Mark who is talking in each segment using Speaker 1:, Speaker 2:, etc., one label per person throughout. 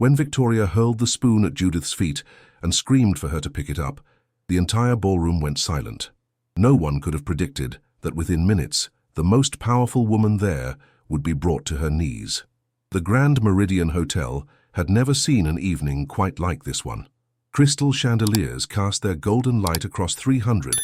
Speaker 1: When Victoria hurled the spoon at Judith's feet and screamed for her to pick it up, the entire ballroom went silent. No one could have predicted that within minutes, the most powerful woman there would be brought to her knees. The Grand Meridian Hotel had never seen an evening quite like this one. Crystal chandeliers cast their golden light across 300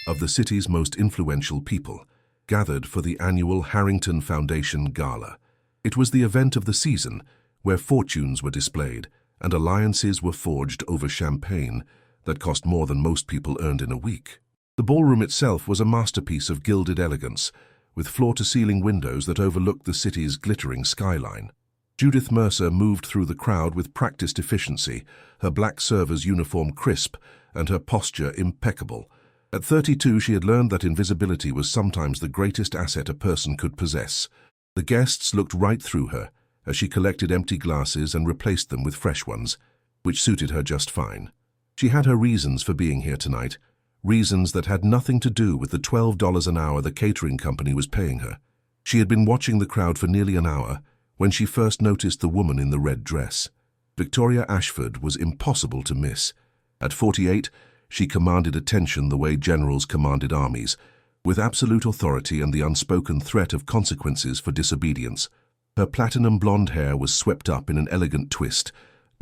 Speaker 1: of the city's most influential people, gathered for the annual Harrington Foundation Gala. It was the event of the season, where fortunes were displayed and alliances were forged over champagne that cost more than most people earned in a week. The ballroom itself was a masterpiece of gilded elegance, with floor-to-ceiling windows that overlooked the city's glittering skyline. Judith Mercer moved through the crowd with practiced efficiency, her black server's uniform crisp and her posture impeccable. At 32, she had learned that invisibility was sometimes the greatest asset a person could possess. The guests looked right through her as she collected empty glasses and replaced them with fresh ones, which suited her just fine. She had her reasons for being here tonight, reasons that had nothing to do with the $12 an hour the catering company was paying her. She had been watching the crowd for nearly an hour when she first noticed the woman in the red dress. Victoria Ashford was impossible to miss. At 48, she commanded attention the way generals commanded armies, with absolute authority and the unspoken threat of consequences for disobedience. Her platinum blonde hair was swept up in an elegant twist,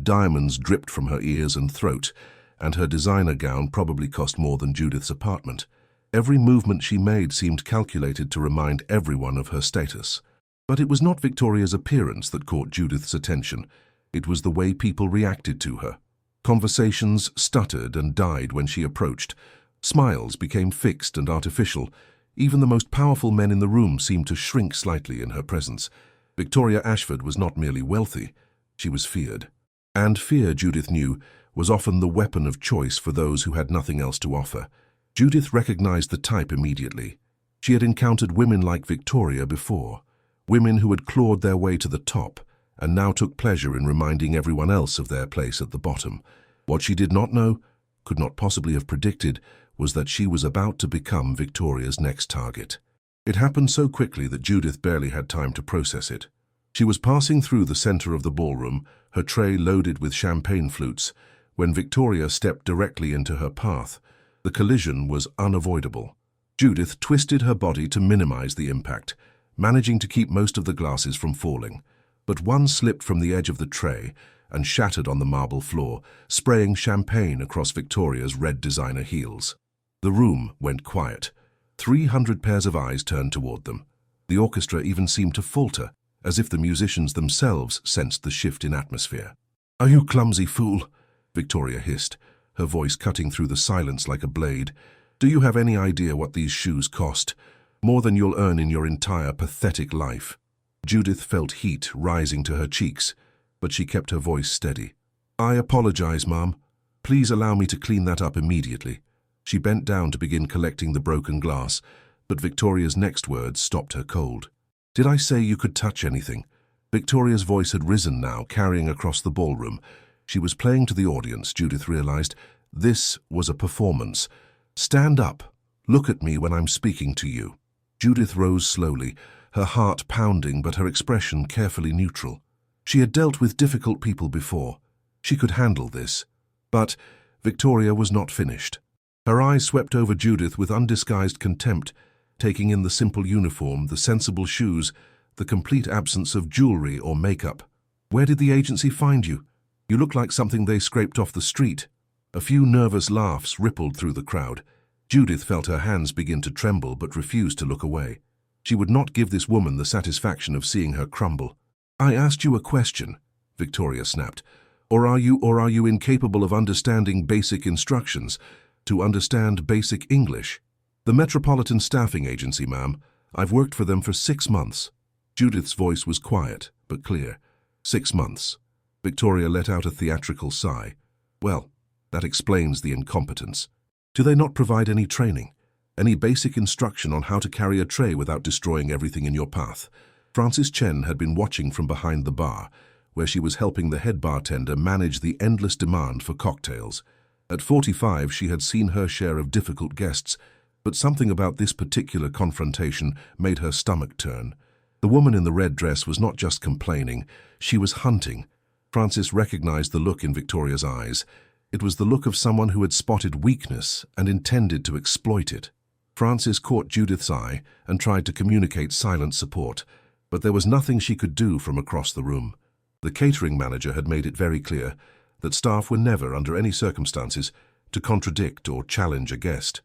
Speaker 1: diamonds dripped from her ears and throat, and her designer gown probably cost more than Judith's apartment. Every movement she made seemed calculated to remind everyone of her status. But it was not Victoria's appearance that caught Judith's attention. It was the way people reacted to her. Conversations stuttered and died when she approached. Smiles became fixed and artificial. Even the most powerful men in the room seemed to shrink slightly in her presence. Victoria Ashford was not merely wealthy, she was feared. And fear, Judith knew, was often the weapon of choice for those who had nothing else to offer. Judith recognized the type immediately. She had encountered women like Victoria before. Women who had clawed their way to the top and now took pleasure in reminding everyone else of their place at the bottom. What she did not know, could not possibly have predicted, was that she was about to become Victoria's next target. It happened so quickly that Judith barely had time to process it. She was passing through the center of the ballroom, her tray loaded with champagne flutes, when Victoria stepped directly into her path. The collision was unavoidable. Judith twisted her body to minimize the impact, managing to keep most of the glasses from falling. But one slipped from the edge of the tray and shattered on the marble floor, spraying champagne across Victoria's red designer heels. The room went quiet. 300 pairs of eyes turned toward them. The orchestra even seemed to falter, as if the musicians themselves sensed the shift in atmosphere. "Are you clumsy fool?" Victoria hissed, her voice cutting through the silence like a blade. "Do you have any idea what these shoes cost? More than you'll earn in your entire pathetic life." Judith felt heat rising to her cheeks, but she kept her voice steady. "I apologize, Mom. Please allow me to clean that up immediately." She bent down to begin collecting the broken glass, but Victoria's next words stopped her cold. "Did I say you could touch anything?" Victoria's voice had risen now, carrying across the ballroom. She was playing to the audience, Judith realized. This was a performance. "Stand up. Look at me when I'm speaking to you." Judith rose slowly, her heart pounding but her expression carefully neutral. She had dealt with difficult people before. She could handle this. But Victoria was not finished. Her eyes swept over Judith with undisguised contempt, taking in the simple uniform, the sensible shoes, the complete absence of jewelry or makeup. "Where did the agency find you? You look like something they scraped off the street." A few nervous laughs rippled through the crowd. Judith felt her hands begin to tremble but refused to look away. She would not give this woman the satisfaction of seeing her crumble. "I asked you a question," Victoria snapped. Or are you incapable of understanding basic instructions, to understand basic English?" "The Metropolitan Staffing Agency, ma'am. I've worked for them for 6 months." Judith's voice was quiet, but clear. 6 months. Victoria let out a theatrical sigh. "Well, that explains the incompetence. Do they not provide any training? Any basic instruction on how to carry a tray without destroying everything in your path?" Frances Chen had been watching from behind the bar, where she was helping the head bartender manage the endless demand for cocktails. At 45, she had seen her share of difficult guests, but something about this particular confrontation made her stomach turn. The woman in the red dress was not just complaining, she was hunting. Francis recognized the look in Victoria's eyes. It was the look of someone who had spotted weakness and intended to exploit it. Francis caught Judith's eye and tried to communicate silent support, but there was nothing she could do from across the room. The catering manager had made it very clear that staff were never, under any circumstances, to contradict or challenge a guest.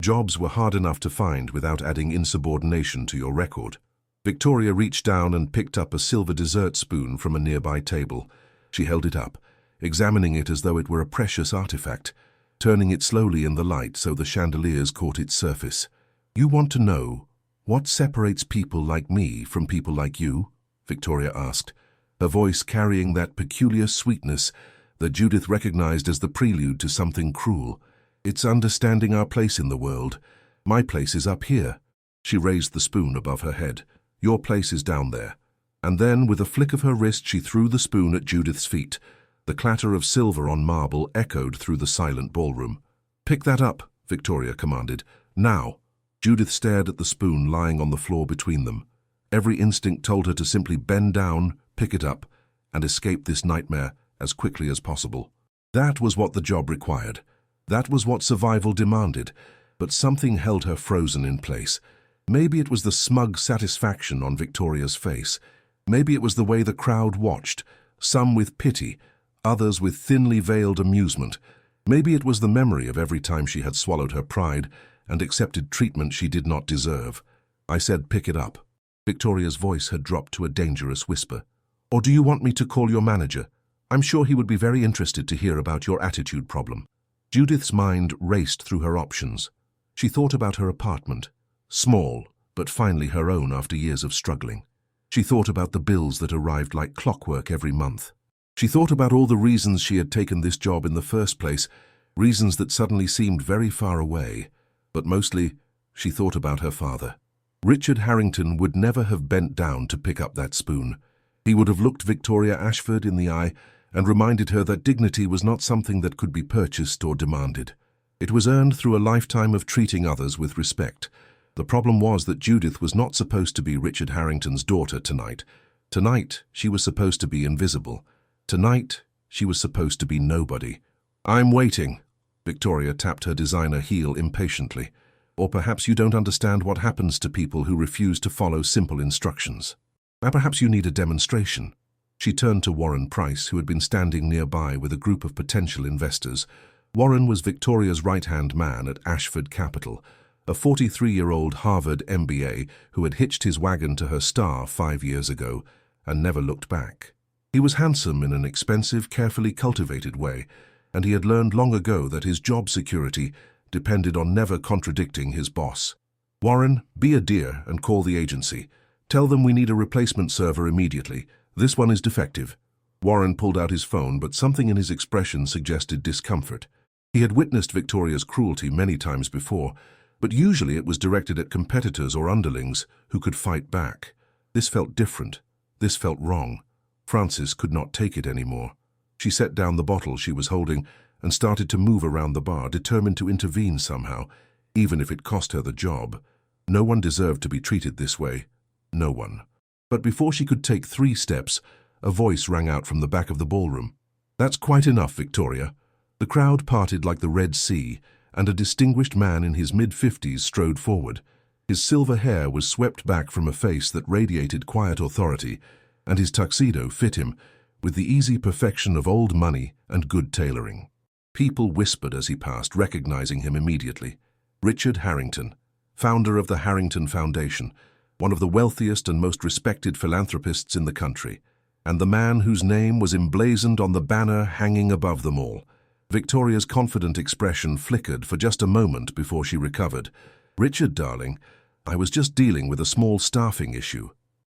Speaker 1: Jobs were hard enough to find without adding insubordination to your record. Victoria reached down and picked up a silver dessert spoon from a nearby table. She held it up, examining it as though it were a precious artifact, turning it slowly in the light so the chandeliers caught its surface. "You want to know what separates people like me from people like you?" Victoria asked, her voice carrying that peculiar sweetness that Judith recognized as the prelude to something cruel. "It's understanding our place in the world. My place is up here." She raised the spoon above her head. "Your place is down there." And then, with a flick of her wrist, she threw the spoon at Judith's feet. The clatter of silver on marble echoed through the silent ballroom. "Pick that up," Victoria commanded. "Now." Judith stared at the spoon lying on the floor between them. Every instinct told her to simply bend down, pick it up, and escape this nightmare as quickly as possible. That was what the job required. That was what survival demanded. But something held her frozen in place. Maybe it was the smug satisfaction on Victoria's face. Maybe it was the way the crowd watched, some with pity, others with thinly veiled amusement. Maybe it was the memory of every time she had swallowed her pride and accepted treatment she did not deserve. "I said pick it up." Victoria's voice had dropped to a dangerous whisper. "Or do you want me to call your manager? I'm sure he would be very interested to hear about your attitude problem." Judith's mind raced through her options. She thought about her apartment, small, but finally her own after years of struggling. She thought about the bills that arrived like clockwork every month. She thought about all the reasons she had taken this job in the first place, reasons that suddenly seemed very far away. But mostly, she thought about her father. Richard Harrington would never have bent down to pick up that spoon. He would have looked Victoria Ashford in the eye and reminded her that dignity was not something that could be purchased or demanded. It was earned through a lifetime of treating others with respect. The problem was that Judith was not supposed to be Richard Harrington's daughter tonight. Tonight, she was supposed to be invisible. Tonight, she was supposed to be nobody. "I'm waiting." Victoria tapped her designer heel impatiently. "Or perhaps you don't understand what happens to people who refuse to follow simple instructions. Now perhaps you need a demonstration." She turned to Warren Price, who had been standing nearby with a group of potential investors. Warren was Victoria's right-hand man at Ashford Capital, a 43-year-old Harvard MBA who had hitched his wagon to her star 5 years ago and never looked back. He was handsome in an expensive, carefully cultivated way, and he had learned long ago that his job security depended on never contradicting his boss. "Warren, be a dear and call the agency. Tell them we need a replacement server immediately. This one is defective." Warren pulled out his phone, but something in his expression suggested discomfort. He had witnessed Victoria's cruelty many times before, but usually it was directed at competitors or underlings who could fight back. This felt different. This felt wrong. Francis could not take it anymore. She set down the bottle she was holding and started to move around the bar, determined to intervene somehow, even if it cost her the job. No one deserved to be treated this way. No one. But before she could take 3 steps, a voice rang out from the back of the ballroom. "That's quite enough, Victoria." The crowd parted like the Red Sea, and a distinguished man in his mid-50s strode forward. His silver hair was swept back from a face that radiated quiet authority, and his tuxedo fit him with the easy perfection of old money and good tailoring. People whispered as he passed, recognizing him immediately. Richard Harrington, founder of the Harrington Foundation, one of the wealthiest and most respected philanthropists in the country, and the man whose name was emblazoned on the banner hanging above them all. Victoria's confident expression flickered for just a moment before she recovered. "Richard, darling, I was just dealing with a small staffing issue."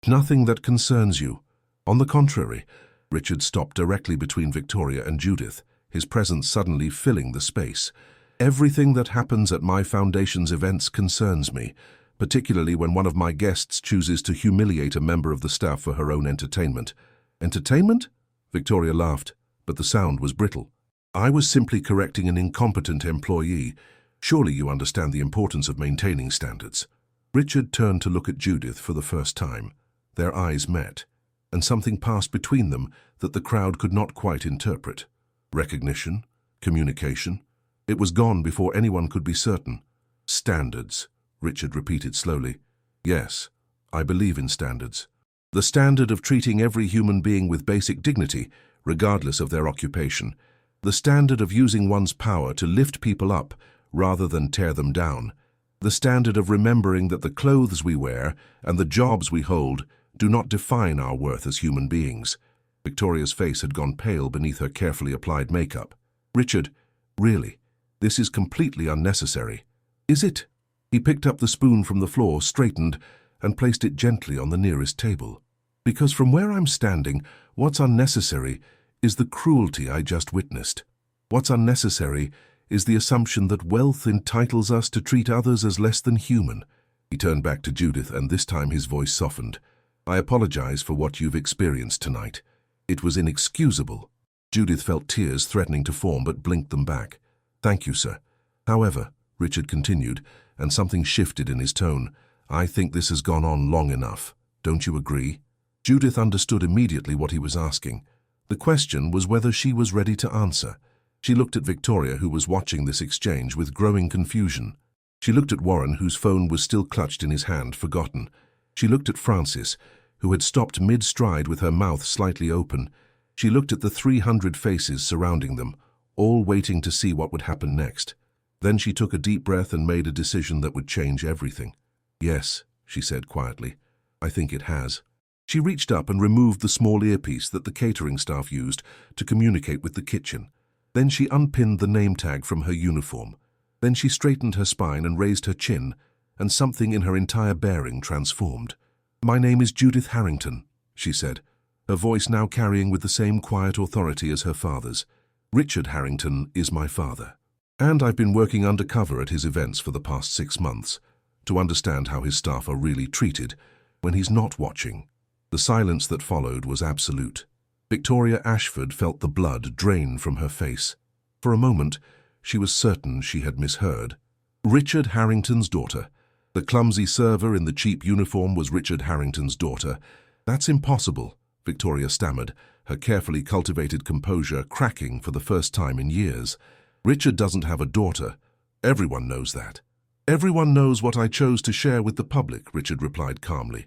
Speaker 1: "Nothing that concerns you." "On the contrary." Richard stopped directly between Victoria and Judith, his presence suddenly filling the space. "Everything that happens at my foundation's events concerns me, particularly when one of my guests chooses to humiliate a member of the staff for her own entertainment." "Entertainment?" Victoria laughed, but the sound was brittle. "I was simply correcting an incompetent employee. Surely you understand the importance of maintaining standards." Richard turned to look at Judith for the first time. Their eyes met. and something passed between them that the crowd could not quite interpret. Recognition? Communication? It was gone before anyone could be certain. Standards, Richard repeated slowly. Yes, I believe in standards. The standard of treating every human being with basic dignity, regardless of their occupation. The standard of using one's power to lift people up rather than tear them down. The standard of remembering that the clothes we wear and the jobs we hold do not define our worth as human beings. Victoria's face had gone pale beneath her carefully applied makeup. Richard, really, this is completely unnecessary. Is it? He picked up the spoon from the floor, straightened, and placed it gently on the nearest table. Because from where I'm standing, what's unnecessary is the cruelty I just witnessed. What's unnecessary is the assumption that wealth entitles us to treat others as less than human. He turned back to Judith, and this time his voice softened. I apologize for what you've experienced tonight. It was inexcusable. Judith felt tears threatening to form, but blinked them back. Thank you, sir. However, Richard continued, and something shifted in his tone, I think this has gone on long enough. Don't you agree? Judith understood immediately what he was asking. The question was whether she was ready to answer. She looked at Victoria, who was watching this exchange with growing confusion. She looked at Warren, whose phone was still clutched in his hand, forgotten. She looked at Francis, who had stopped mid-stride with her mouth slightly open. She looked at the 300 faces surrounding them, all waiting to see what would happen next. Then she took a deep breath and made a decision that would change everything. Yes, she said quietly, I think it has. She reached up and removed the small earpiece that the catering staff used to communicate with the kitchen. Then she unpinned the name tag from her uniform. Then she straightened her spine and raised her chin, and something in her entire bearing transformed. My name is Judith Harrington, she said, her voice now carrying with the same quiet authority as her father's. Richard Harrington is my father. And I've been working undercover at his events for the past 6 months to understand how his staff are really treated when he's not watching. The silence that followed was absolute. Victoria Ashford felt the blood drain from her face. For a moment, she was certain she had misheard. Richard Harrington's daughter. The clumsy server in the cheap uniform was Richard Harrington's daughter. That's impossible, Victoria stammered, her carefully cultivated composure cracking for the first time in years. Richard doesn't have a daughter. Everyone knows that. Everyone knows what I chose to share with the public, Richard replied calmly.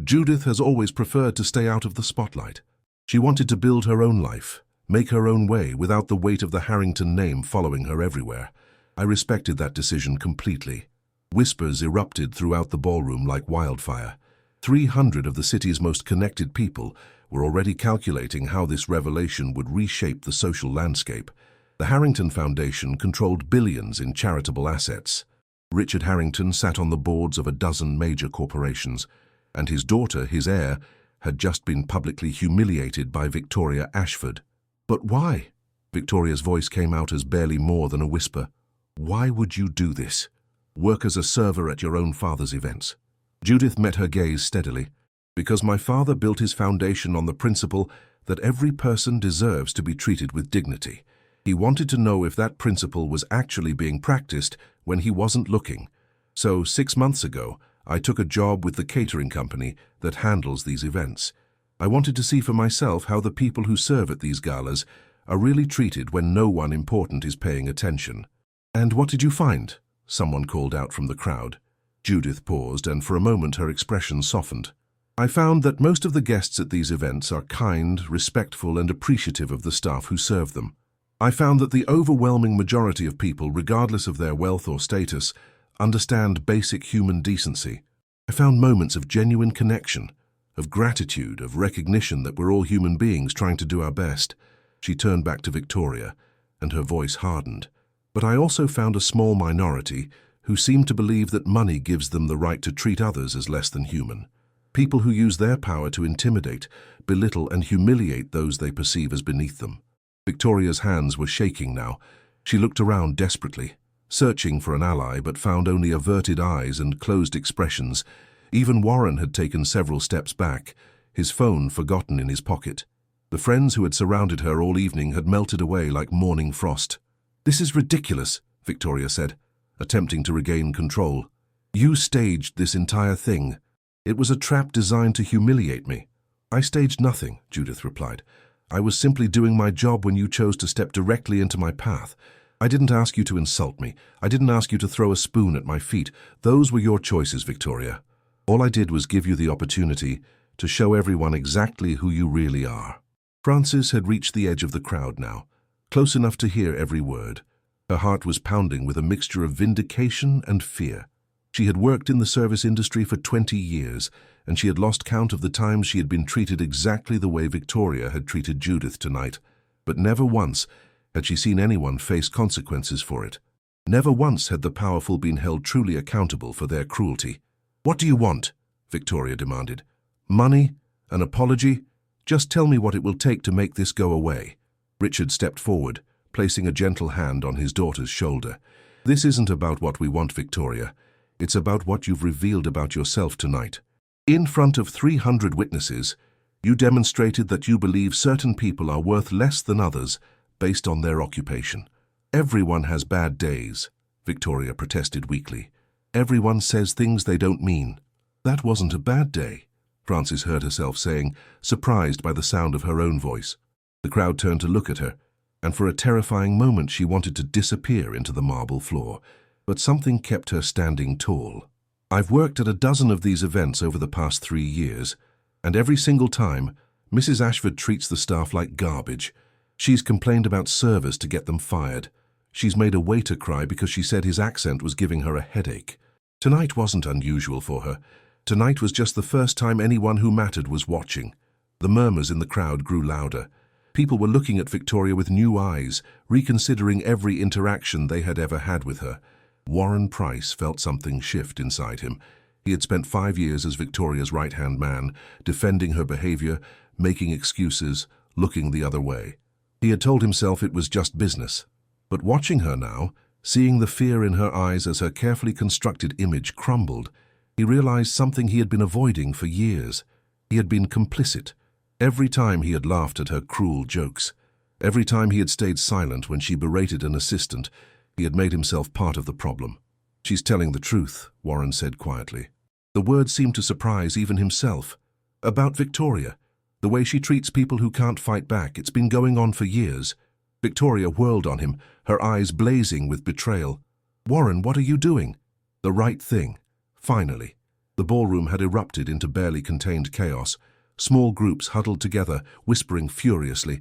Speaker 1: Judith has always preferred to stay out of the spotlight. She wanted to build her own life, make her own way without the weight of the Harrington name following her everywhere. I respected that decision completely. Whispers erupted throughout the ballroom like wildfire. 300 of the city's most connected people were already calculating how this revelation would reshape the social landscape. The Harrington Foundation controlled billions in charitable assets. Richard Harrington sat on the boards of a dozen major corporations, and his daughter, his heir, had just been publicly humiliated by Victoria Ashford. But why? Victoria's voice came out as barely more than a whisper. Why would you do this? Work as a server at your own father's events? Judith met her gaze steadily. Because my father built his foundation on the principle that every person deserves to be treated with dignity. He wanted to know if that principle was actually being practiced when he wasn't looking. So 6 months ago, I took a job with the catering company that handles these events. I wanted to see for myself how the people who serve at these galas are really treated when no one important is paying attention. And what did you find? Someone called out from the crowd. Judith paused, and for a moment her expression softened. I found that most of the guests at these events are kind, respectful, and appreciative of the staff who serve them. I found that the overwhelming majority of people, regardless of their wealth or status, understand basic human decency. I found moments of genuine connection, of gratitude, of recognition that we're all human beings trying to do our best. She turned back to Victoria, and her voice hardened. But I also found a small minority who seem to believe that money gives them the right to treat others as less than human. People who use their power to intimidate, belittle, and humiliate those they perceive as beneath them. Victoria's hands were shaking now. She looked around desperately, searching for an ally, but found only averted eyes and closed expressions. Even Warren had taken several steps back, his phone forgotten in his pocket. The friends who had surrounded her all evening had melted away like morning frost. This is ridiculous, Victoria said, attempting to regain control. You staged this entire thing. It was a trap designed to humiliate me. I staged nothing, Judith replied. I was simply doing my job when you chose to step directly into my path. I didn't ask you to insult me. I didn't ask you to throw a spoon at my feet. Those were your choices, Victoria. All I did was give you the opportunity to show everyone exactly who you really are. Frances had reached the edge of the crowd now, close enough to hear every word. Her heart was pounding with a mixture of vindication and fear. She had worked in the service industry for 20 years, and she had lost count of the times she had been treated exactly the way Victoria had treated Judith tonight. But never once had she seen anyone face consequences for it. Never once had the powerful been held truly accountable for their cruelty. "What do you want?" Victoria demanded. "Money? An apology? Just tell me what it will take to make this go away." Richard stepped forward, placing a gentle hand on his daughter's shoulder. "This isn't about what we want, Victoria. It's about what you've revealed about yourself tonight. In front of 300 witnesses, you demonstrated that you believe certain people are worth less than others based on their occupation. Everyone has bad days," Victoria protested weakly. "Everyone says things they don't mean." "That wasn't a bad day," Frances heard herself saying, surprised by the sound of her own voice. The crowd turned to look at her, and for a terrifying moment she wanted to disappear into the marble floor. But something kept her standing tall. "I've worked at a dozen of these events over the past 3 years, and every single time, Mrs. Ashford treats the staff like garbage. She's complained about service to get them fired. She's made a waiter cry because she said his accent was giving her a headache. Tonight wasn't unusual for her. Tonight was just the first time anyone who mattered was watching." The murmurs in the crowd grew louder. People were looking at Victoria with new eyes, reconsidering every interaction they had ever had with her. Warren Price felt something shift inside him. He had spent 5 years as Victoria's right-hand man, defending her behavior, making excuses, looking the other way. He had told himself it was just business. But watching her now, seeing the fear in her eyes as her carefully constructed image crumbled, he realized something he had been avoiding for years. He had been complicit. Every time he had laughed at her cruel jokes, every time he had stayed silent when she berated an assistant, he had made himself part of the problem. "She's telling the truth," Warren said quietly. The words seemed to surprise even himself. "About Victoria, the way she treats people who can't fight back, it's been going on for years." Victoria whirled on him, her eyes blazing with betrayal. "Warren, what are you doing?" "The right thing." Finally. The ballroom had erupted into barely contained chaos. Small groups huddled together, whispering furiously.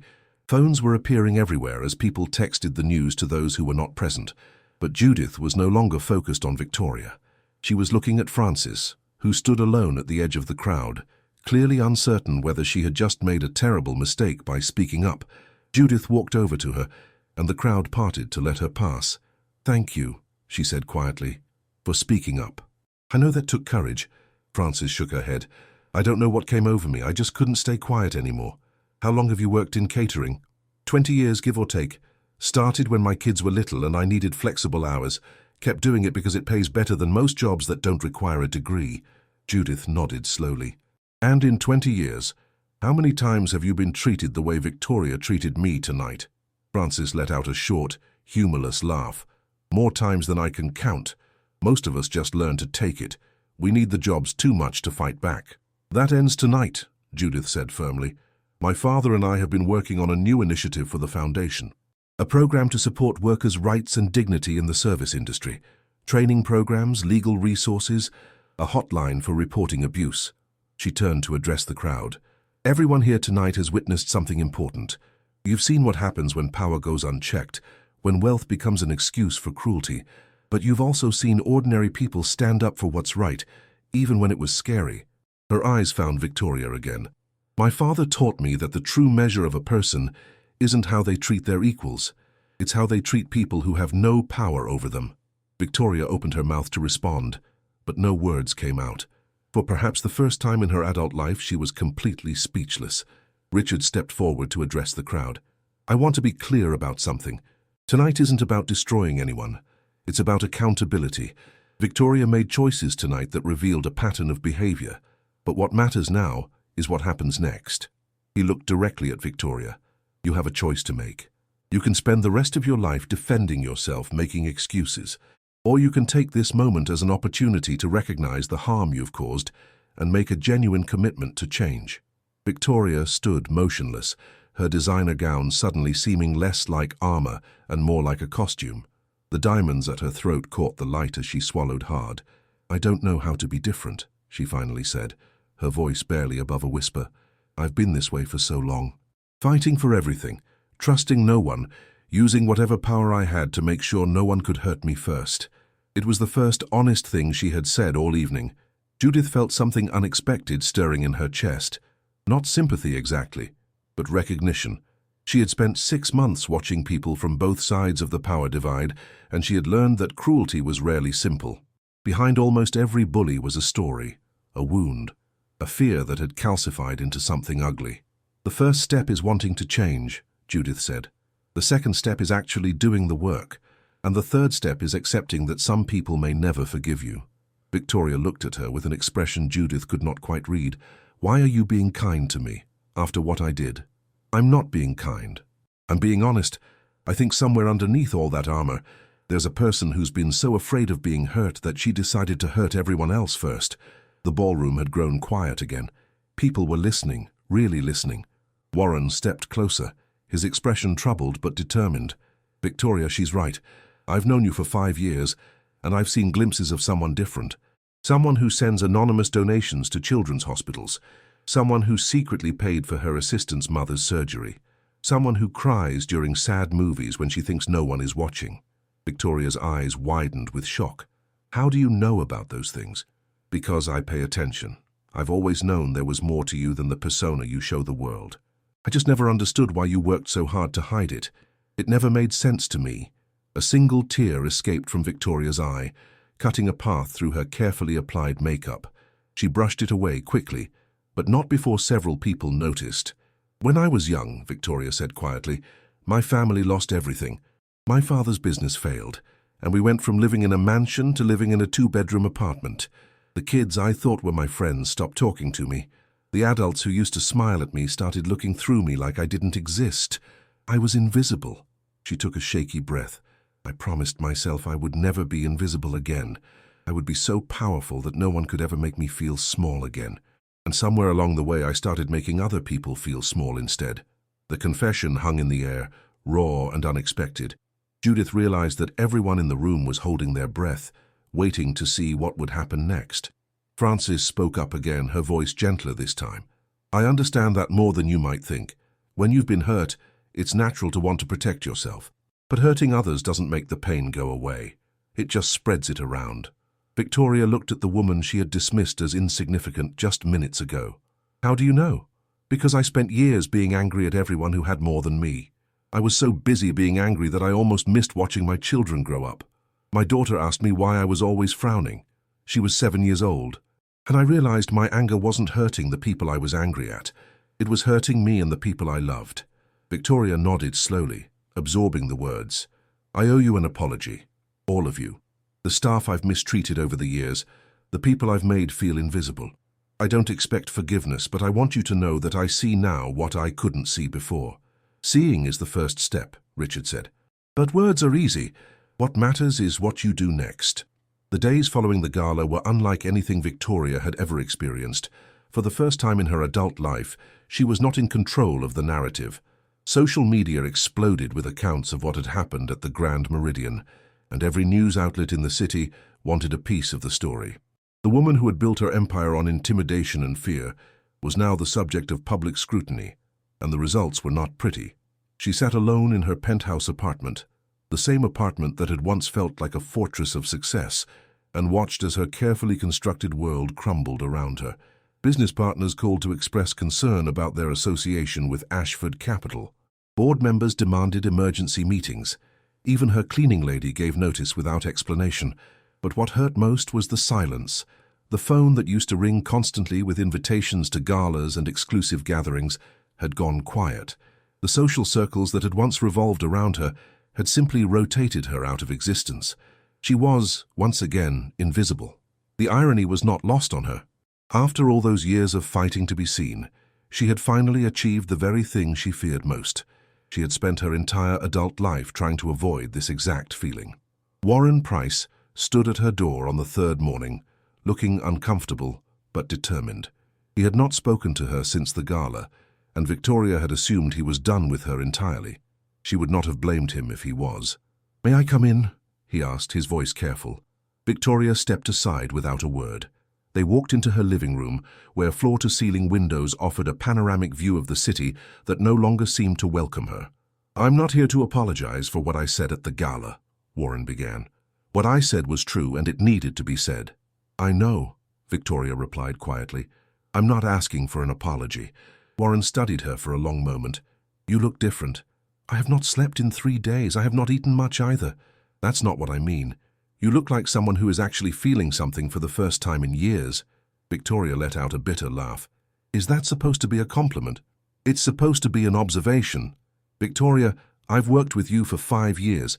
Speaker 1: Phones were appearing everywhere as people texted the news to those who were not present. But Judith was no longer focused on Victoria. She was looking at Frances, who stood alone at the edge of the crowd, clearly uncertain whether she had just made a terrible mistake by speaking up. Judith walked over to her, and the crowd parted to let her pass. "Thank you," she said quietly, "for speaking up." "I know that took courage." Frances shook her head. "I don't know what came over me. I just couldn't stay quiet anymore." "How long have you worked in catering?" 20 years, give or take. Started when my kids were little and I needed flexible hours. Kept doing it because it pays better than most jobs that don't require a degree." Judith nodded slowly. "And in 20 years, how many times have you been treated the way Victoria treated me tonight?" Frances let out a short, humorless laugh. "More times than I can count. Most of us just learn to take it. We need the jobs too much to fight back." "That ends tonight," Judith said firmly. "My father and I have been working on a new initiative for the Foundation. A program to support workers' rights and dignity in the service industry. Training programs, legal resources, a hotline for reporting abuse." She turned to address the crowd. "Everyone here tonight has witnessed something important. You've seen what happens when power goes unchecked, when wealth becomes an excuse for cruelty. But you've also seen ordinary people stand up for what's right, even when it was scary." Her eyes found Victoria again. "My father taught me that the true measure of a person isn't how they treat their equals. It's how they treat people who have no power over them." Victoria opened her mouth to respond, but no words came out. For perhaps the first time in her adult life, she was completely speechless. Richard stepped forward to address the crowd. "I want to be clear about something. Tonight isn't about destroying anyone. It's about accountability. Victoria made choices tonight that revealed a pattern of behavior. But what matters now is what happens next." He looked directly at Victoria. "You have a choice to make. You can spend the rest of your life defending yourself, making excuses. Or you can take this moment as an opportunity to recognize the harm you've caused and make a genuine commitment to change." Victoria stood motionless, her designer gown suddenly seeming less like armor and more like a costume. The diamonds at her throat caught the light as she swallowed hard. "I don't know how to be different," she finally said, her voice barely above a whisper. "I've been this way for so long. Fighting for everything, trusting no one, using whatever power I had to make sure no one could hurt me first." It was the first honest thing she had said all evening. Judith felt something unexpected stirring in her chest. Not sympathy exactly, but recognition. She had spent 6 months watching people from both sides of the power divide, and she had learned that cruelty was rarely simple. Behind almost every bully was a story, a wound, a fear that had calcified into something ugly. "The first step is wanting to change," Judith said. "The second step is actually doing the work. And the third step is accepting that some people may never forgive you." Victoria looked at her with an expression Judith could not quite read. "Why are you being kind to me, after what I did?" "I'm not being kind. I'm being honest. I think somewhere underneath all that armor, there's a person who's been so afraid of being hurt that she decided to hurt everyone else first." The ballroom had grown quiet again. People were listening, really listening. Warren stepped closer, his expression troubled but determined. "Victoria, she's right. I've known you for 5 years, and I've seen glimpses of someone different. Someone who sends anonymous donations to children's hospitals. Someone who secretly paid for her assistant's mother's surgery. Someone who cries during sad movies when she thinks no one is watching." Victoria's eyes widened with shock. "How do you know about those things?" "Because I pay attention. I've always known there was more to you than the persona you show the world. I just never understood why you worked so hard to hide it. It never made sense to me." A single tear escaped from Victoria's eye, cutting a path through her carefully applied makeup. She brushed it away quickly, but not before several people noticed. "When I was young," Victoria said quietly, "my family lost everything. My father's business failed, and we went from living in a mansion to living in a 2-bedroom apartment. The kids I thought were my friends stopped talking to me. The adults who used to smile at me started looking through me like I didn't exist. I was invisible." She took a shaky breath. "I promised myself I would never be invisible again. I would be so powerful that no one could ever make me feel small again. And somewhere along the way I started making other people feel small instead." The confession hung in the air, raw and unexpected. Judith realized that everyone in the room was holding their breath, waiting to see what would happen next. Frances spoke up again, her voice gentler this time. "I understand that more than you might think. When you've been hurt, it's natural to want to protect yourself. But hurting others doesn't make the pain go away. It just spreads it around." Victoria looked at the woman she had dismissed as insignificant just minutes ago. "How do you know?" "Because I spent years being angry at everyone who had more than me. I was so busy being angry that I almost missed watching my children grow up. My daughter asked me why I was always frowning. She was 7 years old. And I realized my anger wasn't hurting the people I was angry at. It was hurting me and the people I loved." Victoria nodded slowly, absorbing the words. "I owe you an apology. All of you. The staff I've mistreated over the years, the people I've made feel invisible. I don't expect forgiveness, but I want you to know that I see now what I couldn't see before." "Seeing is the first step," Richard said. "But words are easy. What matters is what you do next." The days following the gala were unlike anything Victoria had ever experienced. For the first time in her adult life, she was not in control of the narrative. Social media exploded with accounts of what had happened at the Grand Meridian, and every news outlet in the city wanted a piece of the story. The woman who had built her empire on intimidation and fear was now the subject of public scrutiny, and the results were not pretty. She sat alone in her penthouse apartment, the same apartment that had once felt like a fortress of success, and watched as her carefully constructed world crumbled around her. Business partners called to express concern about their association with Ashford Capital. Board members demanded emergency meetings. Even her cleaning lady gave notice without explanation. But what hurt most was the silence. The phone that used to ring constantly with invitations to galas and exclusive gatherings had gone quiet. The social circles that had once revolved around her had simply rotated her out of existence. She was, once again, invisible. The irony was not lost on her. After all those years of fighting to be seen, she had finally achieved the very thing she feared most. She had spent her entire adult life trying to avoid this exact feeling. Warren Price stood at her door on the third morning, looking uncomfortable but determined. He had not spoken to her since the gala, and Victoria had assumed he was done with her entirely. She would not have blamed him if he was. "May I come in?" he asked, his voice careful. Victoria stepped aside without a word. They walked into her living room, where floor-to-ceiling windows offered a panoramic view of the city that no longer seemed to welcome her. "I'm not here to apologize for what I said at the gala," Warren began. "What I said was true, and it needed to be said." "I know," Victoria replied quietly. "I'm not asking for an apology." Warren studied her for a long moment. "You look different." "I have not slept in 3 days. I have not eaten much either." "That's not what I mean. You look like someone who is actually feeling something for the first time in years." Victoria let out a bitter laugh. "Is that supposed to be a compliment?" "It's supposed to be an observation. Victoria, I've worked with you for 5 years.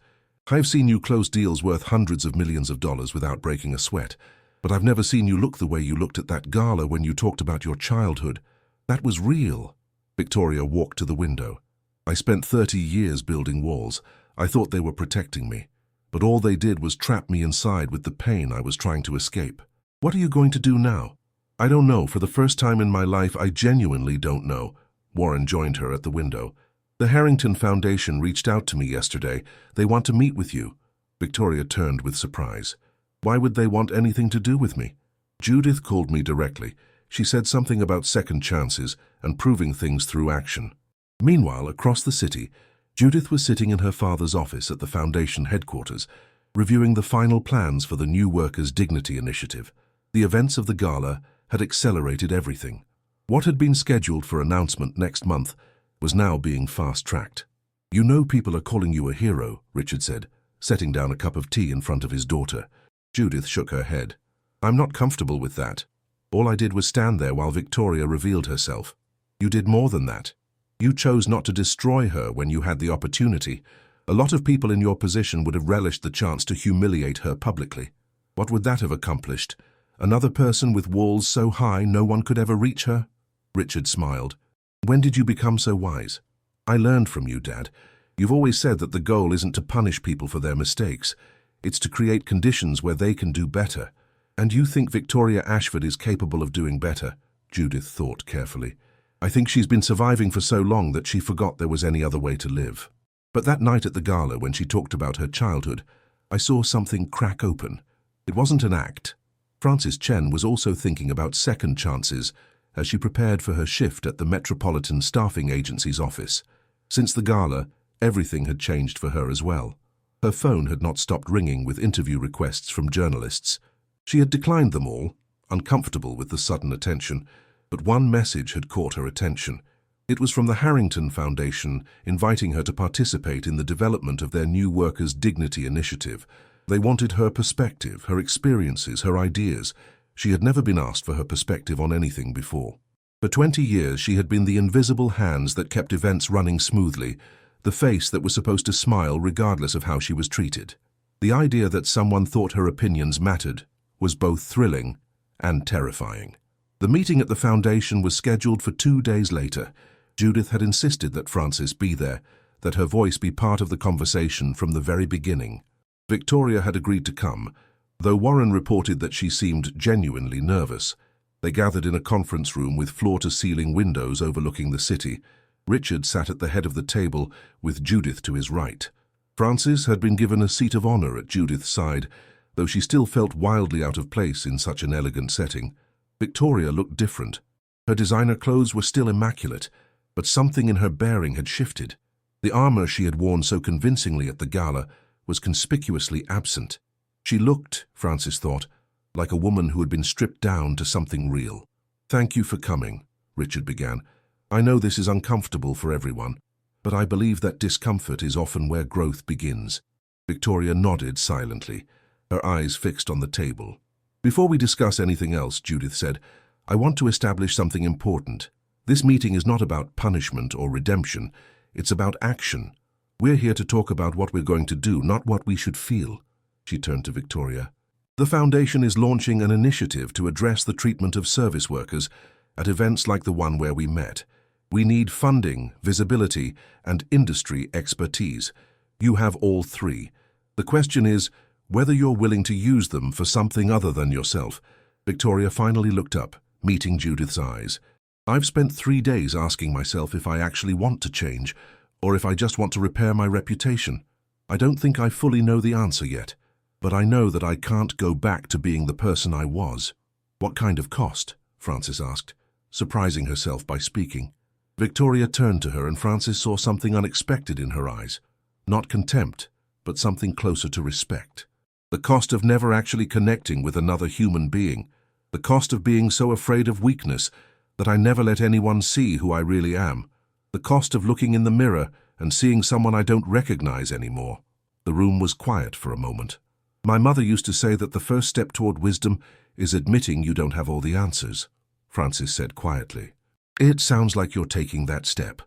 Speaker 1: I've seen you close deals worth hundreds of millions of dollars without breaking a sweat. But I've never seen you look the way you looked at that gala when you talked about your childhood. That was real." Victoria walked to the window. "I spent 30 years building walls. I thought they were protecting me. But all they did was trap me inside with the pain I was trying to escape. What are you going to do now?" "I don't know. For the first time in my life, I genuinely don't know." Warren joined her at the window. "The Harrington Foundation reached out to me yesterday. They want to meet with you." Victoria turned with surprise. "Why would they want anything to do with me?" "Judith called me directly. She said something about second chances and proving things through action." Meanwhile, across the city, Judith was sitting in her father's office at the Foundation headquarters, reviewing the final plans for the New Workers' Dignity Initiative. The events of the gala had accelerated everything. What had been scheduled for announcement next month was now being fast-tracked. "You know people are calling you a hero," Richard said, setting down a cup of tea in front of his daughter. Judith shook her head. "I'm not comfortable with that. All I did was stand there while Victoria revealed herself. You did more than that. You chose not to destroy her when you had the opportunity. A lot of people in your position would have relished the chance to humiliate her publicly. What would that have accomplished? Another person with walls so high no one could ever reach her?" Richard smiled. "When did you become so wise?" "I learned from you, Dad. You've always said that the goal isn't to punish people for their mistakes. It's to create conditions where they can do better. And you think Victoria Ashford is capable of doing better?" Judith thought carefully. "I think she's been surviving for so long that she forgot there was any other way to live." But that night at the gala, when she talked about her childhood, I saw something crack open. It wasn't an act. Frances Chen was also thinking about second chances as she prepared for her shift at the Metropolitan Staffing Agency's office. Since the gala, everything had changed for her as well. Her phone had not stopped ringing with interview requests from journalists. She had declined them all, uncomfortable with the sudden attention, but one message had caught her attention. It was from the Harrington Foundation, inviting her to participate in the development of their New Workers' Dignity Initiative. They wanted her perspective, her experiences, her ideas. She had never been asked for her perspective on anything before. For 20 years she had been the invisible hands that kept events running smoothly, the face that was supposed to smile regardless of how she was treated. The idea that someone thought her opinions mattered was both thrilling and terrifying. The meeting at the foundation was scheduled for 2 days later. Judith had insisted that Frances be there, that her voice be part of the conversation from the very beginning. Victoria had agreed to come, though Warren reported that she seemed genuinely nervous. They gathered in a conference room with floor-to-ceiling windows overlooking the city. Richard sat at the head of the table, with Judith to his right. Frances had been given a seat of honor at Judith's side, though she still felt wildly out of place in such an elegant setting. Victoria looked different. Her designer clothes were still immaculate, but something in her bearing had shifted. The armor she had worn so convincingly at the gala was conspicuously absent. She looked, Frances thought, like a woman who had been stripped down to something real. "Thank you for coming," Richard began. "I know this is uncomfortable for everyone, but I believe that discomfort is often where growth begins." Victoria nodded silently, her eyes fixed on the table. "Before we discuss anything else," Judith said, "I want to establish something important. This meeting is not about punishment or redemption. It's about action. We're here to talk about what we're going to do, not what we should feel." She turned to Victoria. "The Foundation is launching an initiative to address the treatment of service workers at events like the one where we met. We need funding, visibility, and industry expertise. You have all three. The question is whether you're willing to use them for something other than yourself." Victoria finally looked up, meeting Judith's eyes. "I've spent 3 days asking myself if I actually want to change, or if I just want to repair my reputation. I don't think I fully know the answer yet, but I know that I can't go back to being the person I was." "What kind of cost?" Frances asked, surprising herself by speaking. Victoria turned to her, and Frances saw something unexpected in her eyes. Not contempt, but something closer to respect. The cost of never actually connecting with another human being. The cost of being so afraid of weakness that I never let anyone see who I really am. The cost of looking in the mirror and seeing someone I don't recognize anymore. The room was quiet for a moment. "My mother used to say that the first step toward wisdom is admitting you don't have all the answers," Frances said quietly. "It sounds like you're taking that step."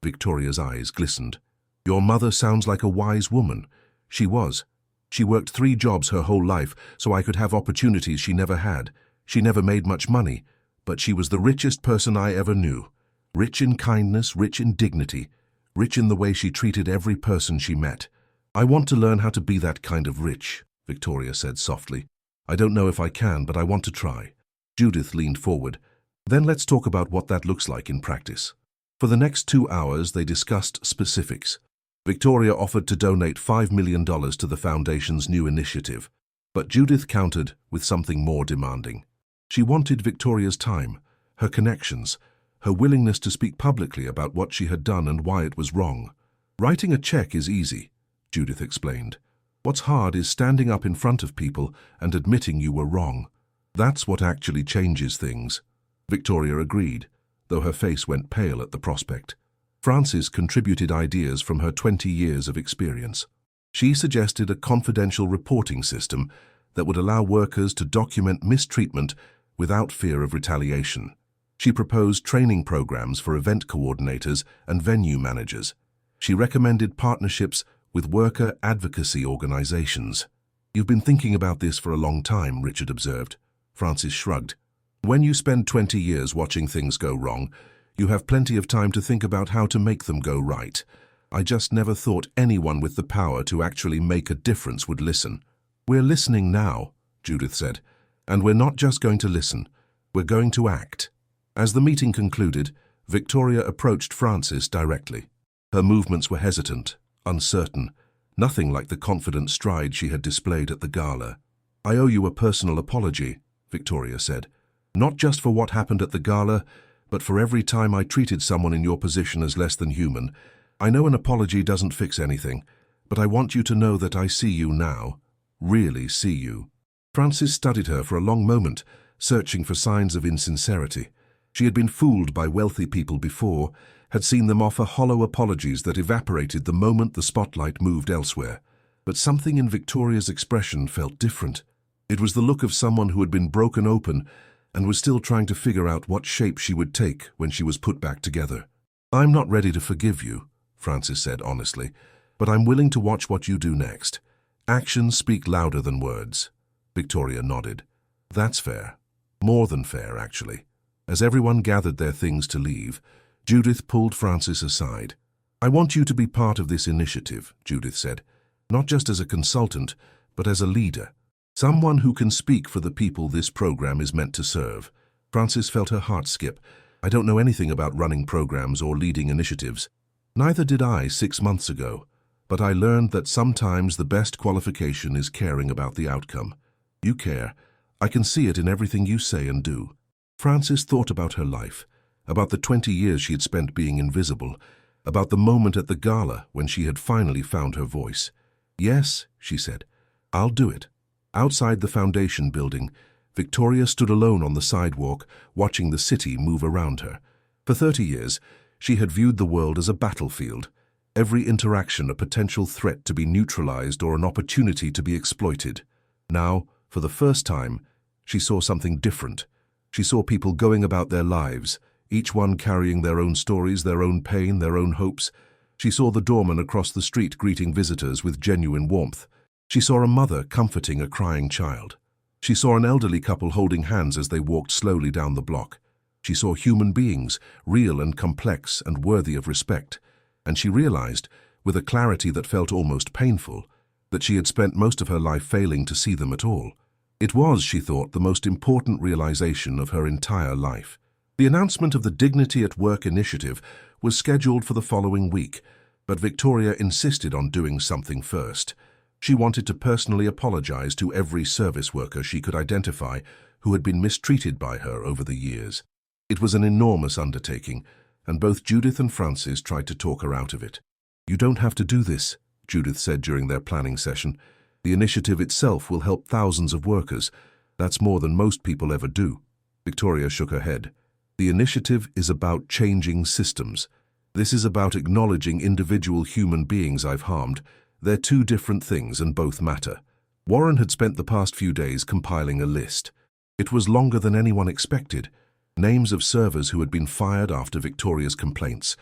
Speaker 1: Victoria's eyes glistened. "Your mother sounds like a wise woman." She was. She worked 3 jobs her whole life so I could have opportunities she never had. She never made much money, but she was the richest person I ever knew. Rich in kindness, rich in dignity, rich in the way she treated every person she met. "I want to learn how to be that kind of rich," Victoria said softly. "I don't know if I can, but I want to try." Judith leaned forward. "Then let's talk about what that looks like in practice." For the next 2 hours, they discussed specifics. Victoria offered to donate $5 million to the Foundation's new initiative, but Judith countered with something more demanding. She wanted Victoria's time, her connections, her willingness to speak publicly about what she had done and why it was wrong. "Writing a check is easy," Judith explained. "What's hard is standing up in front of people and admitting you were wrong. That's what actually changes things." Victoria agreed, though her face went pale at the prospect. Frances contributed ideas from her 20 years of experience. She suggested a confidential reporting system that would allow workers to document mistreatment without fear of retaliation. She proposed training programs for event coordinators and venue managers. She recommended partnerships with worker advocacy organizations. "You've been thinking about this for a long time," Richard observed. Frances shrugged. "When you spend 20 years watching things go wrong, you have plenty of time to think about how to make them go right. I just never thought anyone with the power to actually make a difference would listen." "We're listening now," Judith said. "And we're not just going to listen. We're going to act." As the meeting concluded, Victoria approached Frances directly. Her movements were hesitant, uncertain, nothing like the confident stride she had displayed at the gala. "I owe you a personal apology," Victoria said. "Not just for what happened at the gala, but for every time I treated someone in your position as less than human. I know an apology doesn't fix anything, but I want you to know that I see you now. Really see you." Frances studied her for a long moment, searching for signs of insincerity. She had been fooled by wealthy people before, had seen them offer hollow apologies that evaporated the moment the spotlight moved elsewhere. But something in Victoria's expression felt different. It was the look of someone who had been broken open and was still trying to figure out what shape she would take when she was put back together. "I'm not ready to forgive you," Frances said honestly, "but I'm willing to watch what you do next. Actions speak louder than words." Victoria nodded. "That's fair. More than fair, actually." As everyone gathered their things to leave, Judith pulled Frances aside. "I want you to be part of this initiative," Judith said, "not just as a consultant, but as a leader. Someone who can speak for the people this program is meant to serve." Frances felt her heart skip. "I don't know anything about running programs or leading initiatives. Neither did I 6 months ago. But I learned that sometimes the best qualification is caring about the outcome. You care. I can see it in everything you say and do." Frances thought about her life, about the 20 years she had spent being invisible, about the moment at the gala when she had finally found her voice. "Yes," she said, "I'll do it." Outside the Foundation building, Victoria stood alone on the sidewalk, watching the city move around her. For 30 years, she had viewed the world as a battlefield, every interaction a potential threat to be neutralized or an opportunity to be exploited. Now, for the first time, she saw something different. She saw people going about their lives, each one carrying their own stories, their own pain, their own hopes. She saw the doorman across the street greeting visitors with genuine warmth. She saw a mother comforting a crying child. She saw an elderly couple holding hands as they walked slowly down the block. She saw human beings, real and complex and worthy of respect. And she realized, with a clarity that felt almost painful, that she had spent most of her life failing to see them at all. It was, she thought, the most important realization of her entire life. The announcement of the Dignity at Work initiative was scheduled for the following week, but Victoria insisted on doing something first. She wanted to personally apologize to every service worker she could identify who had been mistreated by her over the years. It was an enormous undertaking, and both Judith and Frances tried to talk her out of it. "You don't have to do this," Judith said during their planning session. "The initiative itself will help thousands of workers. That's more than most people ever do." Victoria shook her head. "The initiative is about changing systems. This is about acknowledging individual human beings I've harmed. They're two different things and both matter." Warren had spent the past few days compiling a list. It was longer than anyone expected. Names of servers who had been fired after Victoria's complaints.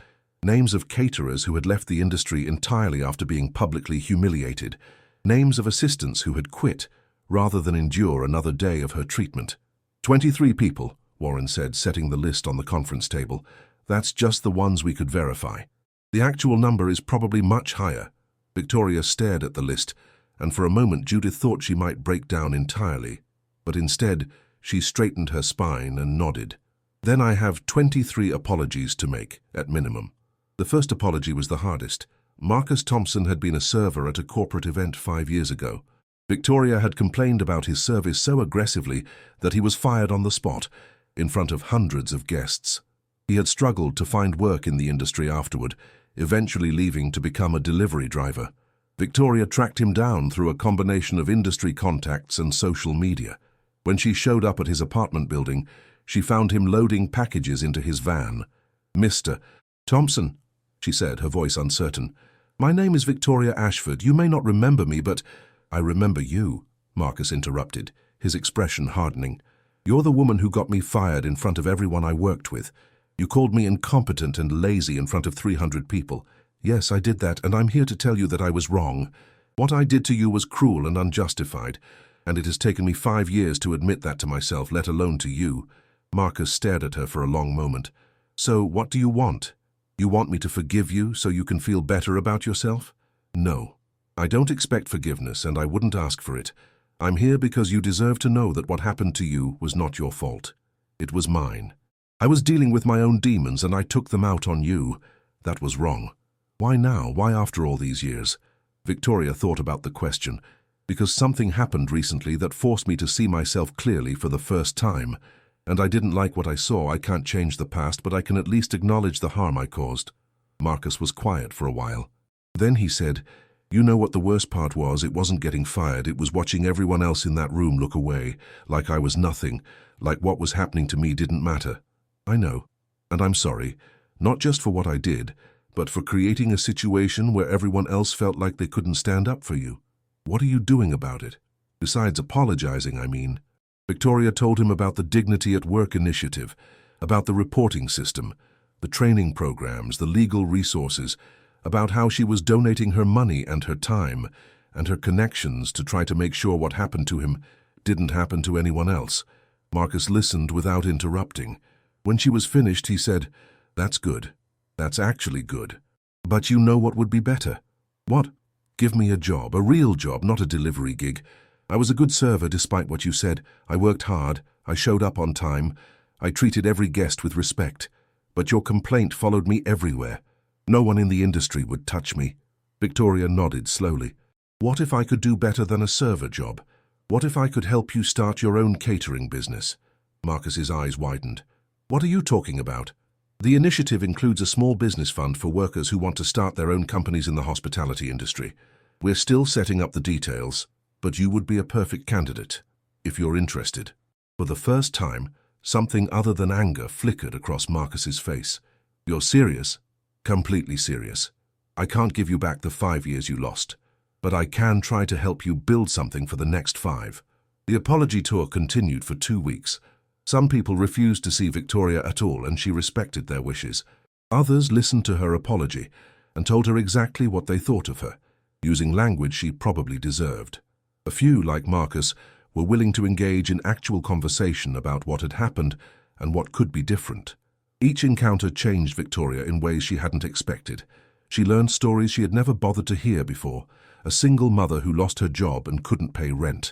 Speaker 1: Names of caterers who had left the industry entirely after being publicly humiliated. Names of assistants who had quit rather than endure another day of her treatment. 23 people, Warren said, setting the list on the conference table. "That's just the ones we could verify. The actual number is probably much higher." Victoria stared at the list, and for a moment Judith thought she might break down entirely. But instead, she straightened her spine and nodded. "Then I have 23 apologies to make, at minimum." The first apology was the hardest. Marcus Thompson had been a server at a corporate event 5 years ago. Victoria had complained about his service so aggressively that he was fired on the spot, in front of hundreds of guests. He had struggled to find work in the industry afterward, eventually leaving to become a delivery driver. Victoria tracked him down through a combination of industry contacts and social media. When she showed up at his apartment building, she found him loading packages into his van. "Mr. Thompson," she said, her voice uncertain. "My name is Victoria Ashford. You may not remember me, but—" "I remember you," Marcus interrupted, his expression hardening. "You're the woman who got me fired in front of everyone I worked with. You called me incompetent and lazy in front of 300 people. Yes, I did that, and I'm here to tell you that I was wrong. What I did to you was cruel and unjustified, and it has taken me 5 years to admit that to myself, let alone to you." Marcus stared at her for a long moment. "So, what do you want? You want me to forgive you so you can feel better about yourself?" "No. I don't expect forgiveness, and I wouldn't ask for it. I'm here because you deserve to know that what happened to you was not your fault. It was mine. I was dealing with my own demons, and I took them out on you. That was wrong." "Why now? Why after all these years?" Victoria thought about the question. "Because something happened recently that forced me to see myself clearly for the first time. And I didn't like what I saw. I can't change the past, but I can at least acknowledge the harm I caused." Marcus was quiet for a while. Then he said, "You know what the worst part was? It wasn't getting fired. It was watching everyone else in that room look away, like I was nothing, like what was happening to me didn't matter." "I know, and I'm sorry, not just for what I did, but for creating a situation where everyone else felt like they couldn't stand up for you. What are you doing about it? Besides apologizing, I mean." Victoria told him about the Dignity at Work initiative, about the reporting system, the training programs, the legal resources, about how she was donating her money and her time and her connections to try to make sure what happened to him didn't happen to anyone else. Marcus listened without interrupting. When she was finished, he said, "That's good. That's actually good. But you know what would be better?" "What?" "Give me a job, a real job, not a delivery gig. I was a good server despite what you said. I worked hard. I showed up on time. I treated every guest with respect. But your complaint followed me everywhere. No one in the industry would touch me." Victoria nodded slowly. "What if I could do better than a server job? What if I could help you start your own catering business?" Marcus's eyes widened. "What are you talking about?" "The initiative includes a small business fund for workers who want to start their own companies in the hospitality industry. We're still setting up the details, but you would be a perfect candidate, if you're interested." For the first time, something other than anger flickered across Marcus's face. "You're serious?" "Completely serious. I can't give you back the 5 years you lost, but I can try to help you build something for the next 5. The apology tour continued for 2 weeks. Some people refused to see Victoria at all, and she respected their wishes. Others listened to her apology and told her exactly what they thought of her, using language she probably deserved. A few, like Marcus, were willing to engage in actual conversation about what had happened and what could be different. Each encounter changed Victoria in ways she hadn't expected. She learned stories she had never bothered to hear before. A single mother who lost her job and couldn't pay rent.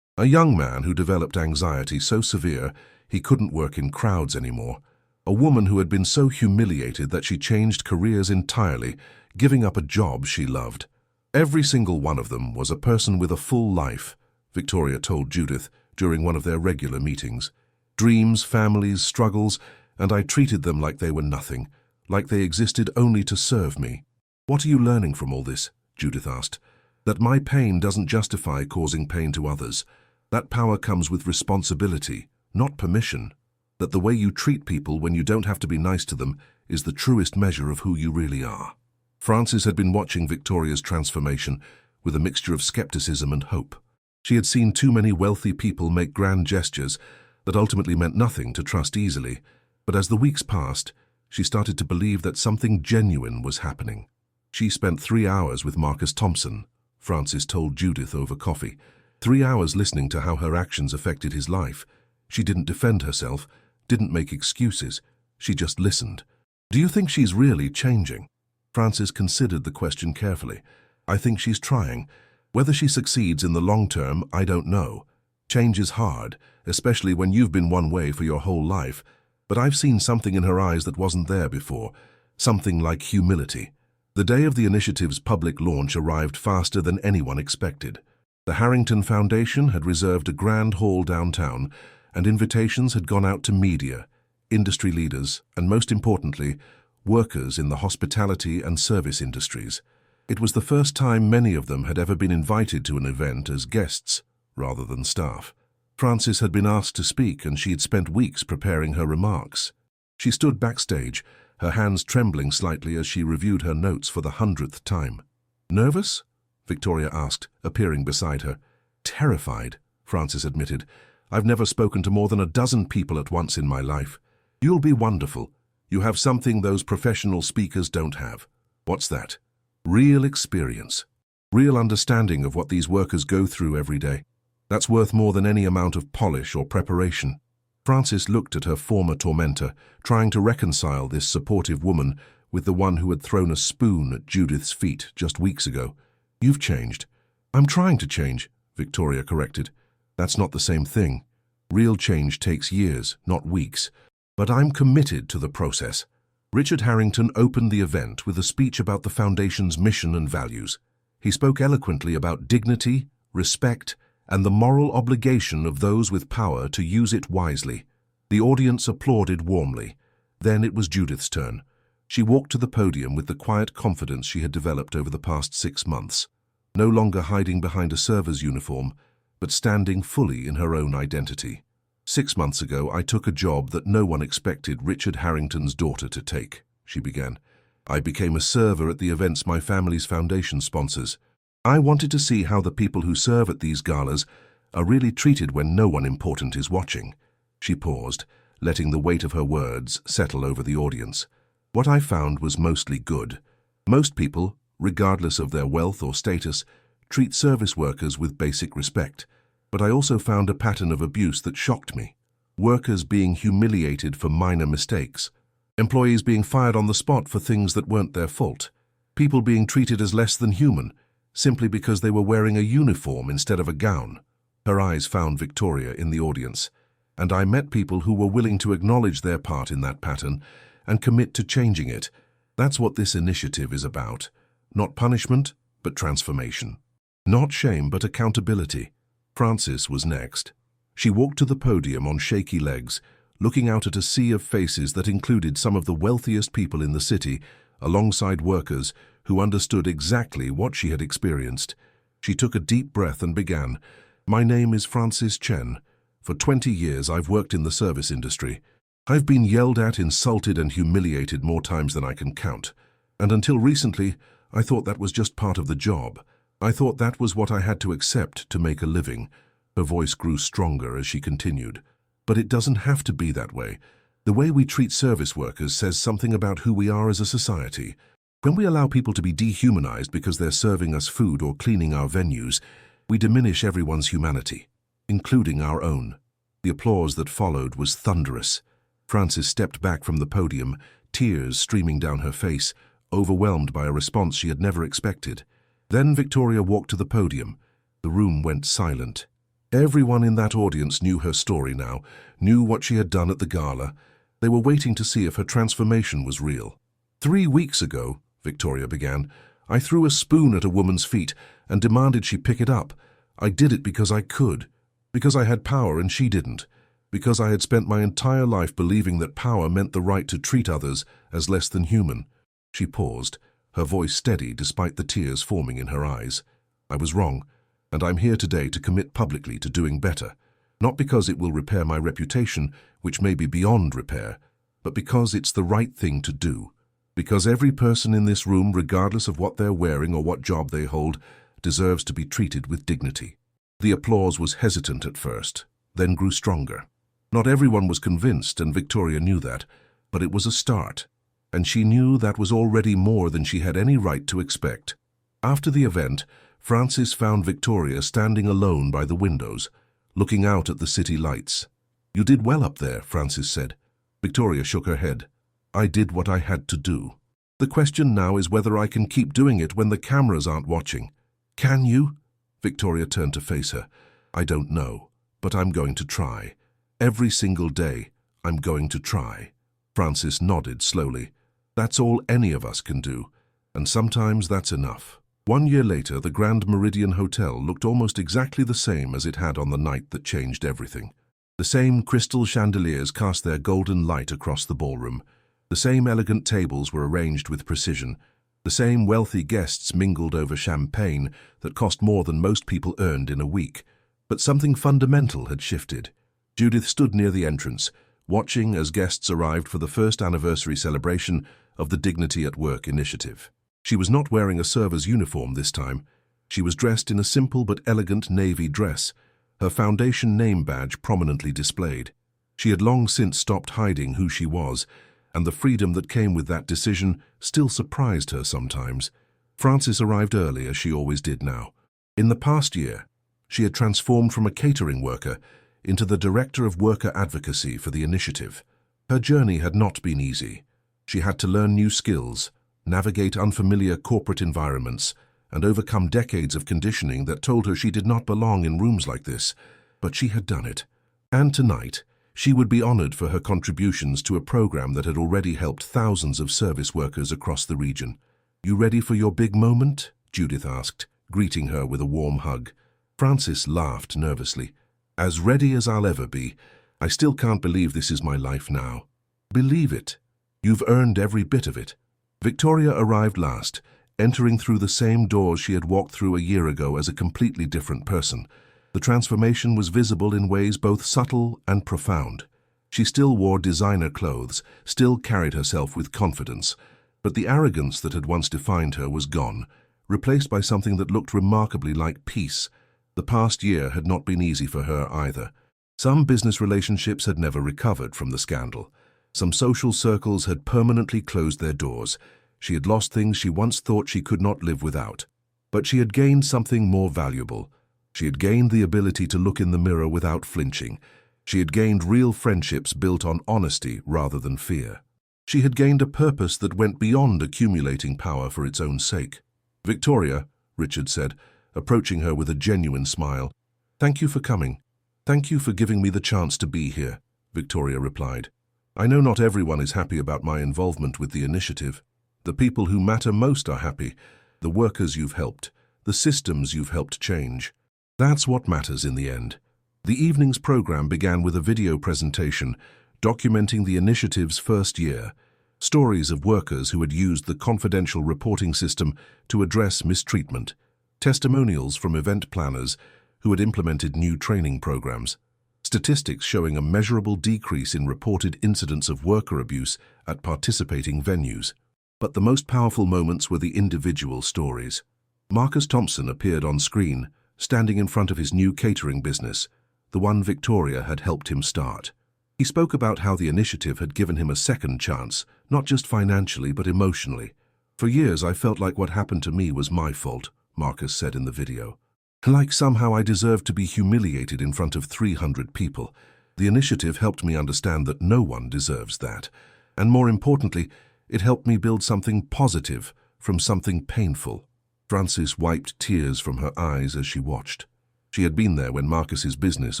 Speaker 1: A young man who developed anxiety so severe he couldn't work in crowds anymore. A woman who had been so humiliated that she changed careers entirely, giving up a job she loved. Every single one of them was a person with a full life, Victoria told Judith during one of their regular meetings. Dreams, families, struggles, and I treated them like they were nothing, like they existed only to serve me. What are you learning from all this? Judith asked. That my pain doesn't justify causing pain to others. That power comes with responsibility, not permission. That the way you treat people when you don't have to be nice to them is the truest measure of who you really are. Frances had been watching Victoria's transformation with a mixture of skepticism and hope. She had seen too many wealthy people make grand gestures that ultimately meant nothing to trust easily, but as the weeks passed, she started to believe that something genuine was happening. She spent 3 hours with Marcus Thompson, Frances told Judith over coffee. 3 hours listening to how her actions affected his life. She didn't defend herself, didn't make excuses. She just listened. Do you think she's really changing? Frances considered the question carefully. I think she's trying. Whether she succeeds in the long term, I don't know. Change is hard, especially when you've been one way for your whole life. But I've seen something in her eyes that wasn't there before. Something like humility. The day of the initiative's public launch arrived faster than anyone expected. The Harrington Foundation had reserved a grand hall downtown, and invitations had gone out to media, industry leaders, and most importantly, workers in the hospitality and service industries. It was the first time many of them had ever been invited to an event as guests rather than staff. Frances had been asked to speak, and she had spent weeks preparing her remarks. She stood backstage, her hands trembling slightly as she reviewed her notes for the 100th time. Nervous? Victoria asked, appearing beside her. Terrified, Frances admitted. I've never spoken to more than a dozen people at once in my life. You'll be wonderful. You have something those professional speakers don't have. What's that? Real experience. Real understanding of what these workers go through every day. That's worth more than any amount of polish or preparation. Frances looked at her former tormentor, trying to reconcile this supportive woman with the one who had thrown a spoon at Judith's feet just weeks ago. You've changed. I'm trying to change, Victoria corrected. That's not the same thing. Real change takes years, not weeks. But I'm committed to the process. Richard Harrington opened the event with a speech about the Foundation's mission and values. He spoke eloquently about dignity, respect, and the moral obligation of those with power to use it wisely. The audience applauded warmly. Then it was Judith's turn. She walked to the podium with the quiet confidence she had developed over the past 6 months, no longer hiding behind a server's uniform, but standing fully in her own identity. 6 months ago, I took a job that no one expected Richard Harrington's daughter to take, she began. I became a server at the events my family's foundation sponsors. I wanted to see how the people who serve at these galas are really treated when no one important is watching. She paused, letting the weight of her words settle over the audience. What I found was mostly good. Most people, regardless of their wealth or status, treat service workers with basic respect. But I also found a pattern of abuse that shocked me. Workers being humiliated for minor mistakes. Employees being fired on the spot for things that weren't their fault. People being treated as less than human, simply because they were wearing a uniform instead of a gown. Her eyes found Victoria in the audience, and I met people who were willing to acknowledge their part in that pattern and commit to changing it. That's what this initiative is about. Not punishment, but transformation. Not shame, but accountability. Frances was next. She walked to the podium on shaky legs, looking out at a sea of faces that included some of the wealthiest people in the city, alongside workers who understood exactly what she had experienced. She took a deep breath and began. My name is Frances Chen. For 20 years I've worked in the service industry. I've been yelled at, insulted and humiliated more times than I can count. And until recently, I thought that was just part of the job. I thought that was what I had to accept to make a living. Her voice grew stronger as she continued. But it doesn't have to be that way. The way we treat service workers says something about who we are as a society. When we allow people to be dehumanized because they're serving us food or cleaning our venues, we diminish everyone's humanity, including our own. The applause that followed was thunderous. Frances stepped back from the podium, tears streaming down her face, overwhelmed by a response she had never expected. Then Victoria walked to the podium. The room went silent. Everyone in that audience knew her story now, knew what she had done at the gala. They were waiting to see if her transformation was real. 3 weeks ago, Victoria began, I threw a spoon at a woman's feet and demanded she pick it up. I did it because I could, because I had power and she didn't, because I had spent my entire life believing that power meant the right to treat others as less than human. She paused, her voice steady despite the tears forming in her eyes. I was wrong, and I'm here today to commit publicly to doing better. Not because it will repair my reputation, which may be beyond repair, but because it's the right thing to do. Because every person in this room, regardless of what they're wearing or what job they hold, deserves to be treated with dignity. The applause was hesitant at first, then grew stronger. Not everyone was convinced, and Victoria knew that, but it was a start, and she knew that was already more than she had any right to expect. After the event, Francis found Victoria standing alone by the windows, looking out at the city lights. "You did well up there," Francis said. Victoria shook her head. "I did what I had to do. The question now is whether I can keep doing it when the cameras aren't watching." "Can you?" Victoria turned to face her. "I don't know, but I'm going to try. Every single day, I'm going to try." Francis nodded slowly. "That's all any of us can do, and sometimes that's enough." 1 year later, the Grand Meridian Hotel looked almost exactly the same as it had on the night that changed everything. The same crystal chandeliers cast their golden light across the ballroom. The same elegant tables were arranged with precision. The same wealthy guests mingled over champagne that cost more than most people earned in a week. But something fundamental had shifted. Judith stood near the entrance, watching as guests arrived for the first anniversary celebration of the Dignity at Work initiative. She was not wearing a server's uniform this time. She was dressed in a simple but elegant navy dress, her foundation name badge prominently displayed. She had long since stopped hiding who she was, and the freedom that came with that decision still surprised her sometimes. Francis arrived early, as she always did now. In the past year, she had transformed from a catering worker into the director of worker advocacy for the initiative. Her journey had not been easy. She had to learn new skills, navigate unfamiliar corporate environments, and overcome decades of conditioning that told her she did not belong in rooms like this. But she had done it. And tonight, she would be honored for her contributions to a program that had already helped thousands of service workers across the region. "You ready for your big moment?" Judith asked, greeting her with a warm hug. Francis laughed nervously. "As ready as I'll ever be. I still can't believe this is my life now." "Believe it. You've earned every bit of it." Victoria arrived last, entering through the same doors she had walked through a year ago as a completely different person. The transformation was visible in ways both subtle and profound. She still wore designer clothes, still carried herself with confidence, but the arrogance that had once defined her was gone, replaced by something that looked remarkably like peace. The past year had not been easy for her either. Some business relationships had never recovered from the scandal. Some social circles had permanently closed their doors. She had lost things she once thought she could not live without. But she had gained something more valuable. She had gained the ability to look in the mirror without flinching. She had gained real friendships built on honesty rather than fear. She had gained a purpose that went beyond accumulating power for its own sake. "Victoria," Richard said, approaching her with a genuine smile. "Thank you for coming. Thank you for giving me the chance to be here," Victoria replied. "I know not everyone is happy about my involvement with the initiative. The people who matter most are happy, the workers you've helped, the systems you've helped change. That's what matters in the end." The evening's program began with a video presentation documenting the initiative's first year, stories of workers who had used the confidential reporting system to address mistreatment, testimonials from event planners who had implemented new training programs, statistics showing a measurable decrease in reported incidents of worker abuse at participating venues. But the most powerful moments were the individual stories. Marcus Thompson appeared on screen, standing in front of his new catering business, the one Victoria had helped him start. He spoke about how the initiative had given him a second chance, not just financially but emotionally. "For years I felt like what happened to me was my fault," Marcus said in the video. "Like somehow I deserved to be humiliated in front of 300 people. The initiative helped me understand that no one deserves that. And more importantly, it helped me build something positive from something painful." Francis wiped tears from her eyes as she watched. She had been there when Marcus's business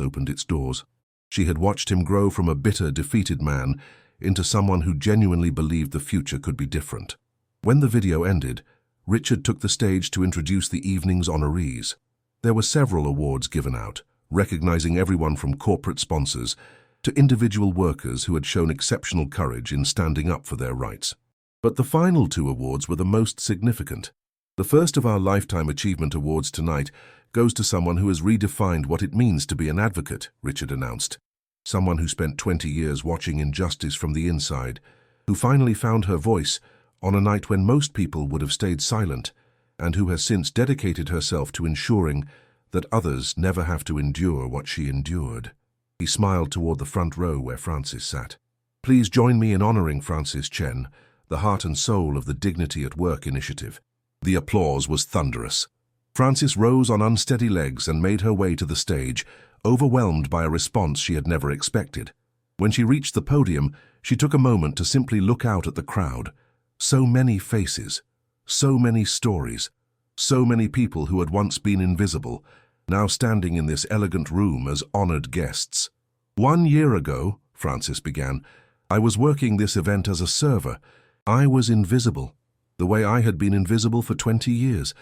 Speaker 1: opened its doors. She had watched him grow from a bitter, defeated man into someone who genuinely believed the future could be different. When the video ended, Richard took the stage to introduce the evening's honorees. There were several awards given out, recognizing everyone from corporate sponsors to individual workers who had shown exceptional courage in standing up for their rights. But the final two awards were the most significant. The first of our Lifetime Achievement Awards tonight goes to someone who has redefined what it means to be an advocate, Richard announced. Someone who spent 20 years watching injustice from the inside, who finally found her voice on a night when most people would have stayed silent, and who has since dedicated herself to ensuring that others never have to endure what she endured. He smiled toward the front row where Francis sat. Please join me in honoring Francis Chen, the heart and soul of the Dignity at Work initiative. The applause was thunderous. Francis rose on unsteady legs and made her way to the stage, overwhelmed by a response she had never expected. When she reached the podium, she took a moment to simply look out at the crowd. So many faces, so many stories, so many people who had once been invisible, now standing in this elegant room as honored guests. 1 year ago, Francis began, I was working this event as a server. I was invisible, the way I had been invisible for 20 years.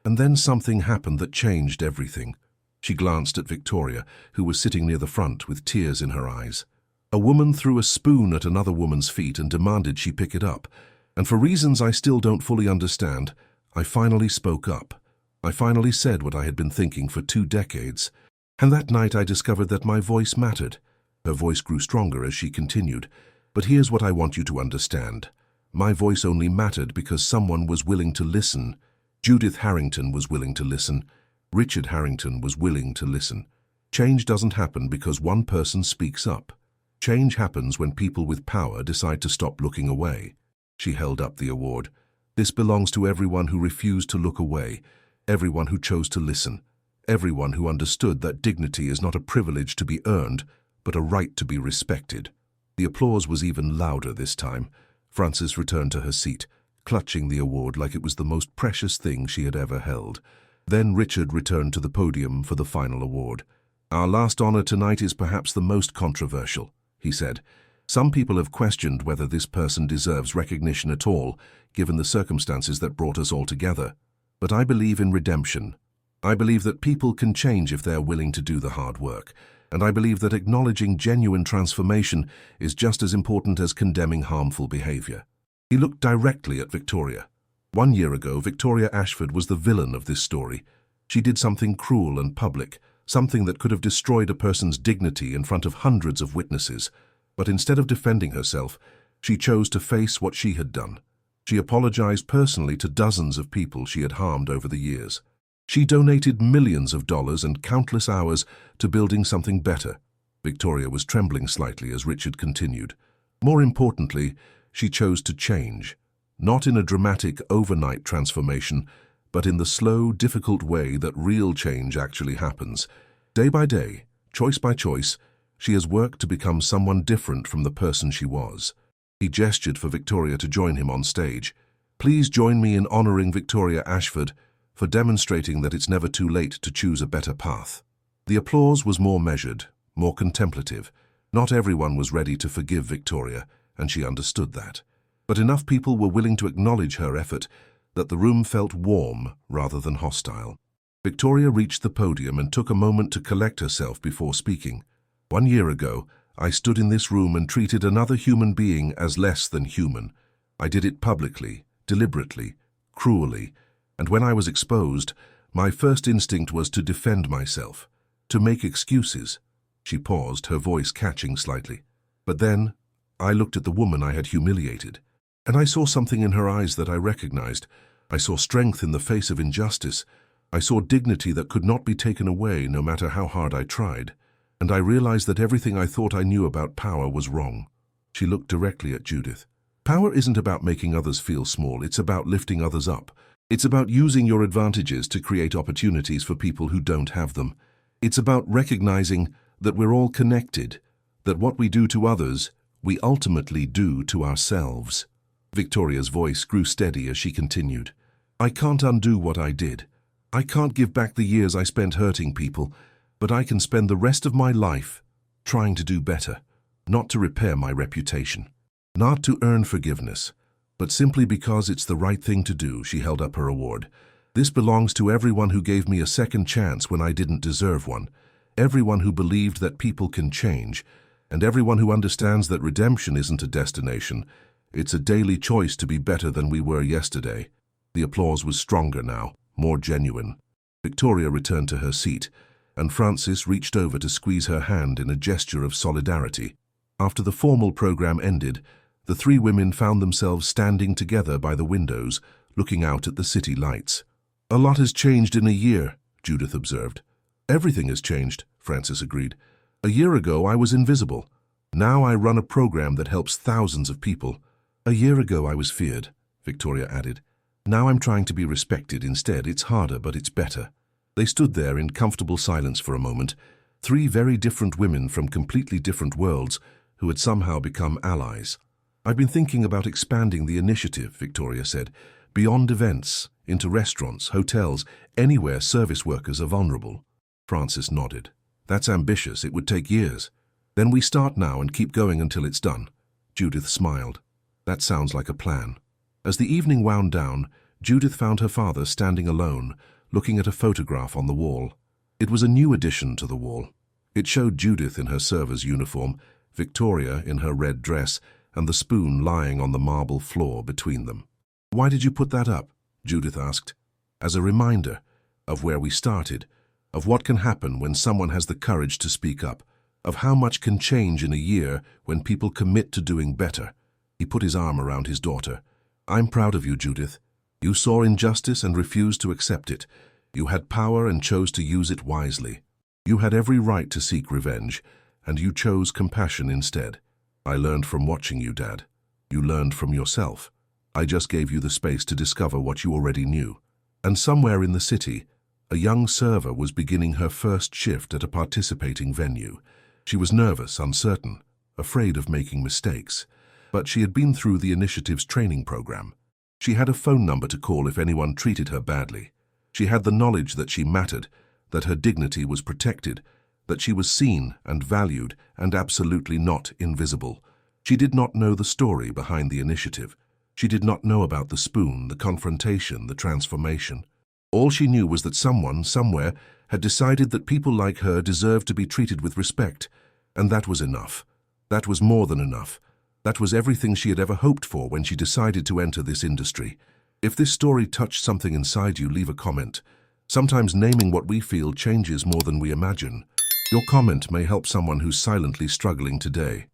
Speaker 1: And then something happened that changed everything. She glanced at Victoria, who was sitting near the front with tears in her eyes. A woman threw a spoon at another woman's feet and demanded she pick it up. And for reasons I still don't fully understand, I finally spoke up. I finally said what I had been thinking for 2 decades. And that night I discovered that my voice mattered. Her voice grew stronger as she continued. But here's what I want you to understand. My voice only mattered because someone was willing to listen. Judith Harrington was willing to listen. Richard Harrington was willing to listen. Change doesn't happen because one person speaks up. Change happens when people with power decide to stop looking away. She held up the award. This belongs to everyone who refused to look away, everyone who chose to listen, everyone who understood that dignity is not a privilege to be earned, but a right to be respected. The applause was even louder this time. Frances returned to her seat, clutching the award like it was the most precious thing she had ever held. Then Richard returned to the podium for the final award. Our last honor tonight is perhaps the most controversial, he said. Some people have questioned whether this person deserves recognition at all, given the circumstances that brought us all together. But I believe in redemption. I believe that people can change if they are willing to do the hard work. And I believe that acknowledging genuine transformation is just as important as condemning harmful behavior. He looked directly at Victoria. 1 year ago, Victoria Ashford was the villain of this story. She did something cruel and public, something that could have destroyed a person's dignity in front of hundreds of witnesses. But instead of defending herself, she chose to face what she had done. She apologized personally to dozens of people she had harmed over the years. She donated millions of dollars and countless hours to building something better. Victoria was trembling slightly as Richard continued. More importantly, she chose to change, not in a dramatic overnight transformation, but in the slow, difficult way that real change actually happens. Day by day, choice by choice, she has worked to become someone different from the person she was. He gestured for Victoria to join him on stage. Please join me in honoring Victoria Ashford for demonstrating that it's never too late to choose a better path. The applause was more measured, more contemplative. Not everyone was ready to forgive Victoria, and she understood that. But enough people were willing to acknowledge her effort that the room felt warm rather than hostile. Victoria reached the podium and took a moment to collect herself before speaking. 1 year ago, I stood in this room and treated another human being as less than human. I did it publicly, deliberately, cruelly, and when I was exposed, my first instinct was to defend myself, to make excuses. She paused, her voice catching slightly. But then, I looked at the woman I had humiliated, and I saw something in her eyes that I recognized. I saw strength in the face of injustice. I saw dignity that could not be taken away no matter how hard I tried. And I realized that everything I thought I knew about power was wrong. She looked directly at Judith. Power isn't about making others feel small, it's about lifting others up. It's about using your advantages to create opportunities for people who don't have them. It's about recognizing that we're all connected, that what we do to others, we ultimately do to ourselves. Victoria's voice grew steady as she continued. I can't undo what I did. I can't give back the years I spent hurting people, but I can spend the rest of my life trying to do better, not to repair my reputation, not to earn forgiveness, but simply because it's the right thing to do." She held up her award. "This belongs to everyone who gave me a second chance when I didn't deserve one, everyone who believed that people can change, and everyone who understands that redemption isn't a destination. It's a daily choice to be better than we were yesterday." The applause was stronger now, more genuine. Victoria returned to her seat, and Frances reached over to squeeze her hand in a gesture of solidarity. After the formal program ended, the three women found themselves standing together by the windows, looking out at the city lights. "A lot has changed in a year," Judith observed. "Everything has changed," Frances agreed. "A year ago I was invisible. Now I run a program that helps thousands of people." "A year ago I was feared," Victoria added. "Now I'm trying to be respected instead. It's harder, but it's better." They stood there in comfortable silence for a moment, three very different women from completely different worlds who had somehow become allies. "I've been thinking about expanding the initiative," Victoria said, "beyond events, into restaurants, hotels, anywhere service workers are vulnerable." Frances nodded. "That's ambitious. It would take years." "Then we start now and keep going until it's done." Judith smiled. "That sounds like a plan." As the evening wound down, Judith found her father standing alone, looking at a photograph on the wall. It was a new addition to the wall. It showed Judith in her server's uniform, Victoria in her red dress, and the spoon lying on the marble floor between them. "Why did you put that up?" Judith asked. "As a reminder of where we started, of what can happen when someone has the courage to speak up, of how much can change in a year when people commit to doing better." He put his arm around his daughter. "I'm proud of you, Judith. You saw injustice and refused to accept it. You had power and chose to use it wisely. You had every right to seek revenge, and you chose compassion instead. I learned from watching you, Dad. You learned from yourself. I just gave you the space to discover what you already knew." And somewhere in the city, a young server was beginning her first shift at a participating venue. She was nervous, uncertain, afraid of making mistakes, but she had been through the initiative's training program. She had a phone number to call if anyone treated her badly. She had the knowledge that she mattered, that her dignity was protected, that she was seen and valued and absolutely not invisible. She did not know the story behind the initiative. She did not know about the spoon, the confrontation, the transformation. All she knew was that someone, somewhere, had decided that people like her deserved to be treated with respect, and that was enough. That was more than enough. That was everything she had ever hoped for when she decided to enter this industry. If this story touched something inside you, leave a comment. Sometimes naming what we feel changes more than we imagine. Your comment may help someone who's silently struggling today.